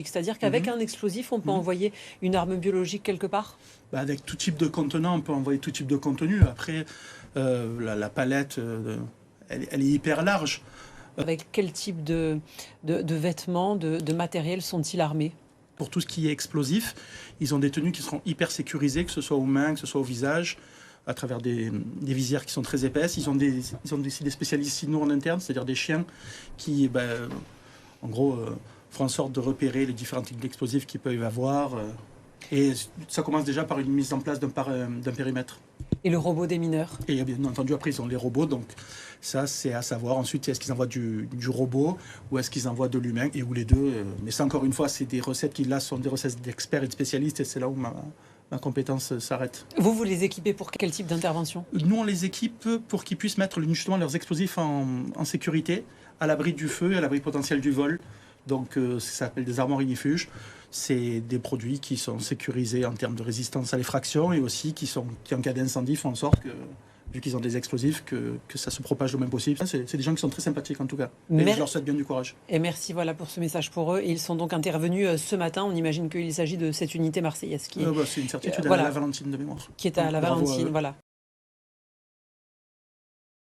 C'est-à-dire qu'avec un explosif, on peut envoyer une arme biologique quelque part? Avec tout type de contenant, on peut envoyer tout type de contenu. Après, la palette, elle est hyper large. Avec quel type de vêtements, de matériel sont-ils armés? Pour tout ce qui est explosif, ils ont des tenues qui seront hyper sécurisées, que ce soit aux mains, que ce soit au visage, à travers des visières qui sont très épaisses. Ils ont aussi des spécialistes sinon en interne, c'est-à-dire des chiens qui, en gros, font en sorte de repérer les différents types d'explosifs qu'ils peuvent avoir. Et ça commence déjà par une mise en place d'un périmètre. Et le robot des mineurs? Et bien entendu, après, ils ont les robots, donc ça, c'est à savoir. Ensuite, est-ce qu'ils envoient du robot ou est-ce qu'ils envoient de l'humain, et ou les deux. Mais ça, encore une fois, c'est des recettes qui, là, sont des recettes d'experts et de spécialistes, et c'est là où ma compétence s'arrête. Vous les équipez pour quel type d'intervention? Nous, on les équipe pour qu'ils puissent mettre justement leurs explosifs en sécurité, à l'abri du feu, à l'abri potentiel du vol. Donc, ça s'appelle des armoires ignifuges. C'est des produits qui sont sécurisés en termes de résistance à l'effraction et aussi qui, en cas d'incendie, font en sorte que, vu qu'ils ont des explosifs, que ça se propage le moins possible. C'est des gens qui sont très sympathiques en tout cas. Et je leur souhaite bien du courage. Et merci pour ce message pour eux. Et ils sont donc intervenus ce matin. On imagine qu'il s'agit de cette unité marseillaise qui est, c'est une certitude à la Valentine de mémoire. Qui est à la Valentine, voilà.